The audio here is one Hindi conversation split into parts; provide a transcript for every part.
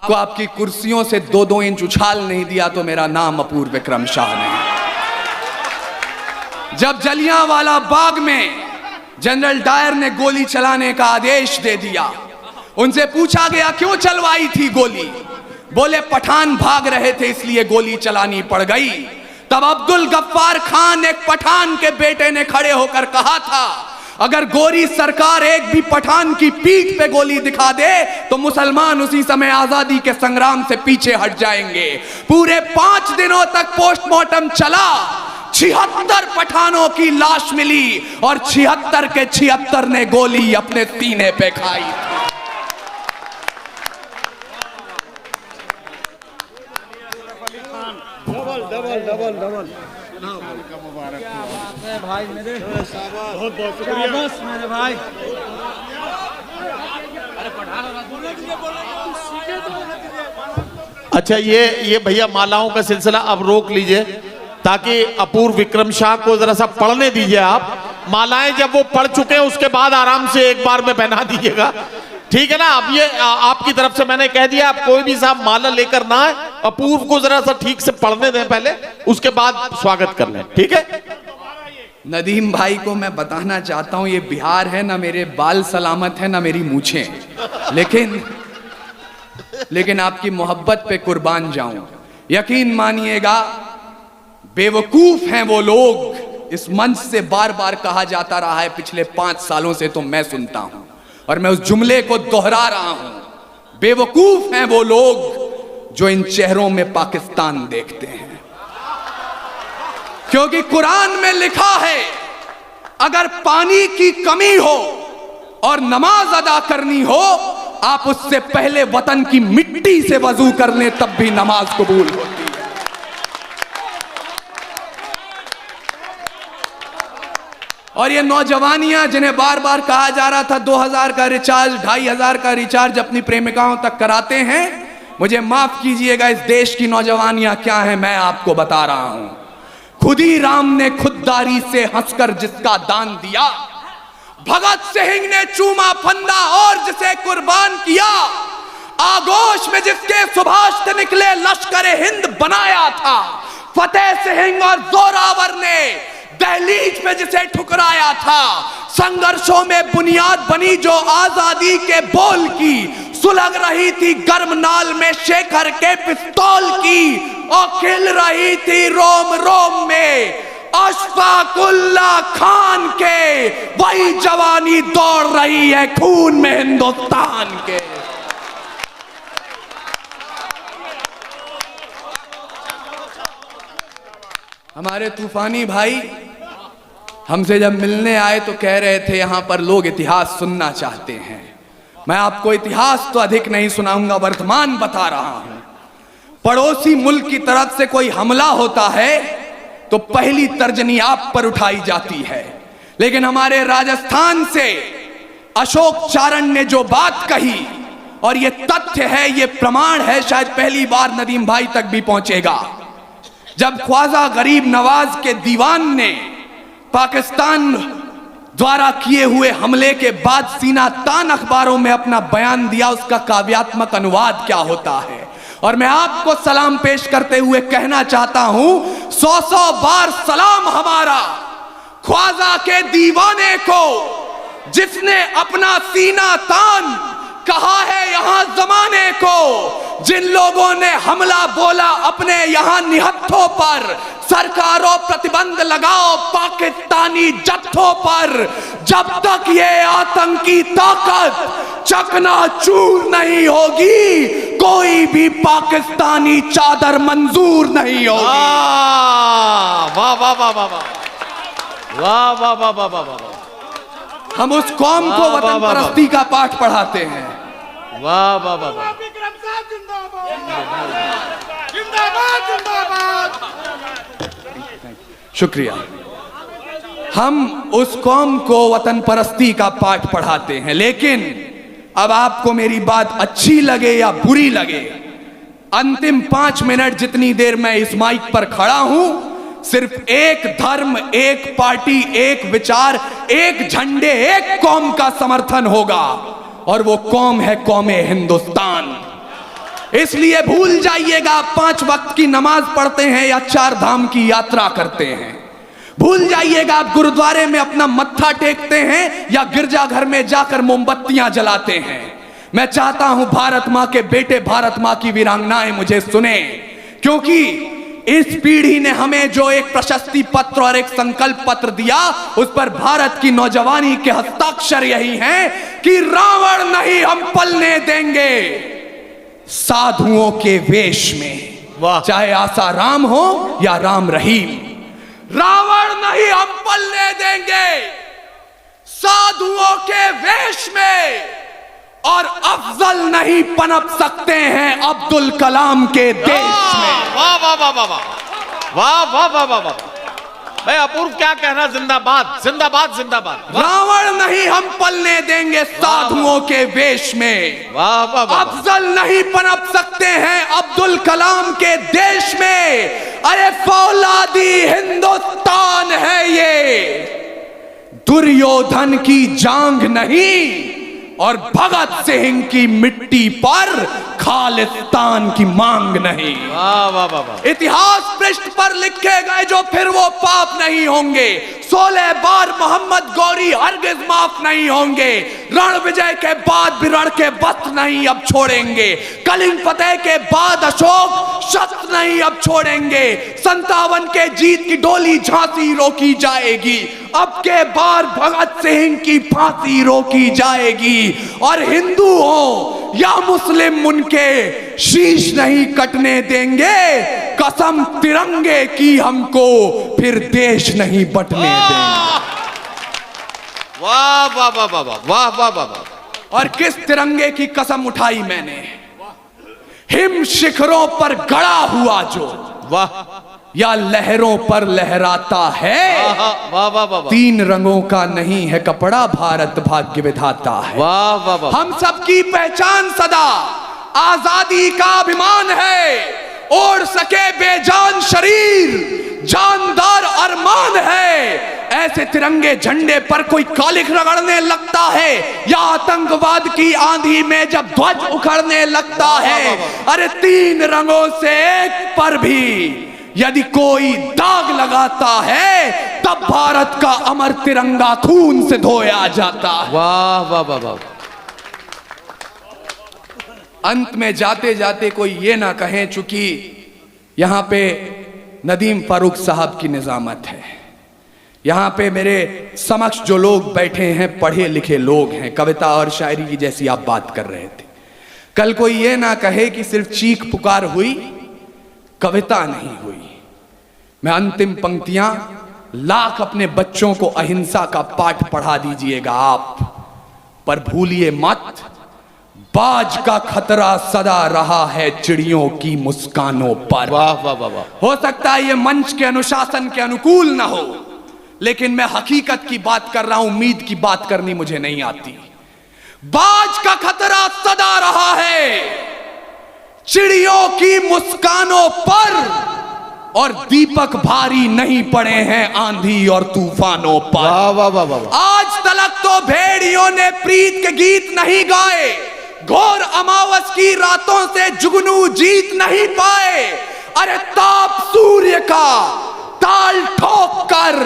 को आपकी कुर्सियों से 2-2 इंच उछाल नहीं दिया तो मेरा नाम अपूर्व विक्रम शाह नहीं। जब जलियांवाला बाग में जनरल डायर ने गोली चलाने का आदेश दे दिया, उनसे पूछा गया क्यों चलवाई थी गोली, बोले पठान भाग रहे थे इसलिए गोली चलानी पड़ गई। तब अब्दुल गफ्फार खान एक पठान के बेटे ने खड़े होकर कहा था, अगर गोरी सरकार एक भी पठान की पीठ पे गोली दिखा दे तो मुसलमान उसी समय आजादी के संग्राम से पीछे हट जाएंगे। पूरे 5 दिनों तक पोस्टमार्टम चला, 76 पठानों की लाश मिली और 76 के 76 ने गोली अपने सीने पे खाई। डबल भाई मेरे बहुत बहुत शुक्रिया मेरे भाई। अच्छा ये भैया मालाओं का सिलसिला अब रोक लीजिए ताकि अपूर्व विक्रम शाह को जरा सा पढ़ने दीजिए। आप मालाएं जब वो पढ़ चुके हैं उसके बाद आराम से एक बार में पहना दीजिएगा, ठीक है ना। अब ये आपकी तरफ से मैंने कह दिया, आप कोई भी साहब माला लेकर ना आए, अपूर्व को जरा सा ठीक से पढ़ने दें पहले, उसके बाद स्वागत कर लें, ठीक है। नदीम भाई को मैं बताना चाहता हूं ये बिहार है, ना मेरे बाल सलामत है ना मेरी मूछें, लेकिन आपकी मोहब्बत पे कुर्बान जाऊं। यकीन मानिएगा बेवकूफ हैं वो लोग, इस मंच से बार बार कहा जाता रहा है पिछले 5 सालों से, तो मैं सुनता हूं और मैं उस जुमले को दोहरा रहा हूं। बेवकूफ हैं वो लोग जो इन चेहरों में पाकिस्तान देखते हैं, क्योंकि कुरान में लिखा है अगर पानी की कमी हो और नमाज अदा करनी हो, आप उससे पहले वतन की मिट्टी से वजू कर लें तब भी नमाज कबूल होती है। और ये नौजवानियां जिन्हें बार बार कहा जा रहा था 2000 का रिचार्ज 2500 का रिचार्ज अपनी प्रेमिकाओं तक कराते हैं, मुझे माफ कीजिएगा, इस देश की नौजवानियां क्या है मैं आपको बता रहा हूं। खुदी राम ने खुददारी से हंसकर जिसका दान दिया, भगत सिंह ने चूमा फंदा और जिसे कुर्बान किया, आगोश में जिसके सुभाष से निकले लश्कर हिंद बनाया था, फतेह सिंह और जोरावर ने दहलीज पे जिसे ठुकराया था, संघर्षों में बुनियाद बनी जो आजादी के बोल की, सुलग रही थी गर्म नाल में शेखर के पिस्तौल की, और खिल रही थी रोम रोम में अशफाकुल्ला खान के, वही जवानी दौड़ रही है खून में हिंदुस्तान के। हमारे तूफानी भाई हमसे जब मिलने आए तो कह रहे थे यहां पर लोग इतिहास सुनना चाहते हैं। मैं आपको इतिहास तो अधिक नहीं सुनाऊंगा, वर्तमान बता रहा हूं। पड़ोसी मुल्क की तरफ से कोई हमला होता है तो पहली तर्जनी आप पर उठाई जाती है, लेकिन हमारे राजस्थान से अशोक चारण ने जो बात कही, और ये तथ्य है, ये प्रमाण है, शायद पहली बार नदीम भाई तक भी पहुंचेगा। जब ख्वाजा गरीब नवाज के दीवान ने पाकिस्तान द्वारा किए हुए हमले के बाद सीना तान अखबारों में अपना बयान दिया, उसका काव्यात्मक अनुवाद क्या होता है, और मैं आपको सलाम पेश करते हुए कहना चाहता हूं, 100 बार सलाम हमारा ख्वाजा के दीवाने को, जिसने अपना सीना तान कहा है यहां जमाने को। जिन लोगों ने हमला बोला अपने यहां निहत्थों पर, सरकारों प्रतिबंध लगाओ पाकिस्तानी जत्थों पर, जब तक ये आतंकी ताकत चकनाचूर नहीं होगी कोई भी पाकिस्तानी चादर मंजूर नहीं होगी। वाह वाह वाह वाह वाह वाह वाह वाह वाह वाह। हम उस कौम को वतन परस्ती का पाठ पढ़ाते हैं। वाह वाह वाह वाह। शुक्रिया। हम उस कौम को वतन परस्ती का पाठ पढ़ाते हैं, लेकिन अब आपको मेरी बात अच्छी लगे या बुरी लगे, अंतिम 5 मिनट जितनी देर मैं इस माइक पर खड़ा हूं, सिर्फ एक धर्म, एक पार्टी, एक विचार, एक झंडे, एक कौम का समर्थन होगा, और वो कौम है कौम हिंदुस्तान। इसलिए भूल जाइएगा आप 5 वक्त की नमाज पढ़ते हैं या 4 धाम की यात्रा करते हैं। भूल जाइएगा आप गुरुद्वारे में अपना मत्था टेकते हैं या गिरजाघर में जाकर मोमबत्तियां जलाते हैं। मैं चाहता हूं भारत मां के बेटे, भारत मां की वीरांगनाएं मुझे सुने, क्योंकि इस पीढ़ी ने हमें जो एक प्रशस्ति पत्र और एक संकल्प पत्र दिया, उस पर भारत की नौजवानी के हस्ताक्षर यही हैं कि रावण नहीं हम पलने देंगे साधुओं के वेश में। वाह। चाहे आसाराम हो या राम रहीम, रावण नहीं हम पलने देंगे साधुओं के वेश में, और अफजल नहीं पनप सकते हैं अब्दुल कलाम के देश में। वाह वाह वाह वाह वाह वाह वाह वाह वाह वाह। भाई अपूर्व क्या कहना, जिंदाबाद जिंदाबाद जिंदाबाद। रावण नहीं हम पलने देंगे साधुओं के वेश में, वाह वाह वाह। अफजल नहीं पनप सकते हैं अब्दुल कलाम के देश में। अरे फौलादी हिंदुस्तान है ये, दुर्योधन की जांग नहीं और भगत सिंह की मिट्टी पर खालिस्तान की मांग नहीं। वाह वाह वाह वाह। इतिहास पृष्ठ पर लिखे गए जो फिर वो पाप नहीं होंगे। 16 बार मोहम्मद गौरी हरगिज माफ नहीं होंगे। रण विजय के बाद भी रण के वस्त्र नहीं अब छोड़ेंगे। कलिंग फतेह के बाद अशोक शस्त्र नहीं अब छोड़ेंगे। 57 के जीत की डोली झांसी रोकी जाएगी। अब के बार भगत सिंह की फांसी रोकी जाएगी। और हिंदू हो या मुस्लिम उनके शीश नहीं कटने देंगे। कसम तिरंगे की हमको फिर देश नहीं बटने देंगे। वाह वाह वाह वाह वाह वाह वाह वाह। और किस तिरंगे की कसम उठाई मैंने, हिम शिखरों पर गड़ा हुआ जो, वाह, या लहरों पर लहराता है। वाह वाह वाह। 3 रंगों का नहीं है कपड़ा, भारत भाग्य विधाता है। वाह वाह वाह। हम सबकी पहचान सदा आजादी का अभिमान है। ओढ़ सके बेजान शरीर जानदार अरमान है। ऐसे तिरंगे झंडे पर कोई कालिख रगड़ने लगता है या आतंकवाद की आंधी में जब ध्वज उखड़ने लगता है। अरे 3 रंगों से एक पर भी यदि कोई दाग लगाता है तब भारत का अमर तिरंगा खून से धोया जाता है। वाह वाह वाह वाह। अंत में जाते जाते कोई ये ना कहे, चूंकि यहां पे नदीम फारूक साहब की निजामत है, यहां पे मेरे समक्ष जो लोग बैठे हैं पढ़े लिखे लोग हैं, कविता और शायरी की जैसी आप बात कर रहे थे। कल कोई ये ना कहे कि सिर्फ चीख पुकार हुई, कविता नहीं हुई। मैं अंतिम पंक्तियां लाख अपने बच्चों को अहिंसा का पाठ पढ़ा दीजिएगा आप, पर भूलिए मत बाज का खतरा सदा रहा है चिड़ियों की मुस्कानों पर। वाह वाह वाह वाह। हो सकता है ये मंच के अनुशासन के अनुकूल ना हो, लेकिन मैं हकीकत की बात कर रहा हूं, उम्मीद की बात करनी मुझे नहीं आती। बाज का खतरा सदा रहा है चिड़ियों की मुस्कानों पर, और दीपक भारी नहीं पड़े हैं आंधी और तूफानों पर। वाह वाह वाह वाह। आज तलक तो भेड़ियों ने प्रीत के गीत नहीं गाए, घोर अमावस की रातों से जुगनू जीत नहीं पाए। अरे ताप सूर्य का ताल ठोक कर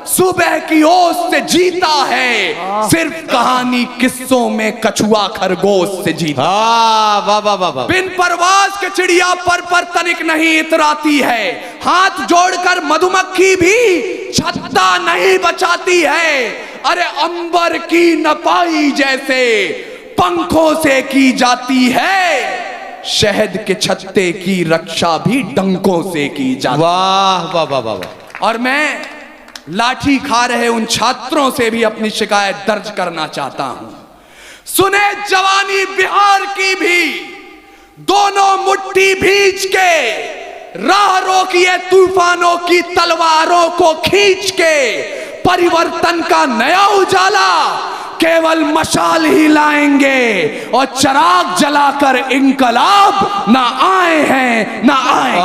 सुबह की ओस से जीता है, सिर्फ कहानी किस्सों में कछुआ खरगोश से जीता। वाह वाह वाह वाह। बिन परवाज के चिड़िया पर तनिक नहीं इतराती है, हाथ जोड़कर मधुमक्खी भी छत्ता नहीं बचाती है। अरे अंबर की नपाई जैसे पंखों से की जाती है, शहद के छत्ते की रक्षा भी डंकों से की जाती। वाह वाह वाह वाह। और मैं लाठी खा रहे उन छात्रों से भी अपनी शिकायत दर्ज करना चाहता हूं। सुने जवानी बिहार की भी, दोनों मुट्ठी भींच के राह रोकिए तूफानों की तलवारों को खींच के। परिवर्तन का नया उजाला केवल मशाल ही लाएंगे, और चिराग जलाकर इनकलाब ना आए हैं ना आए।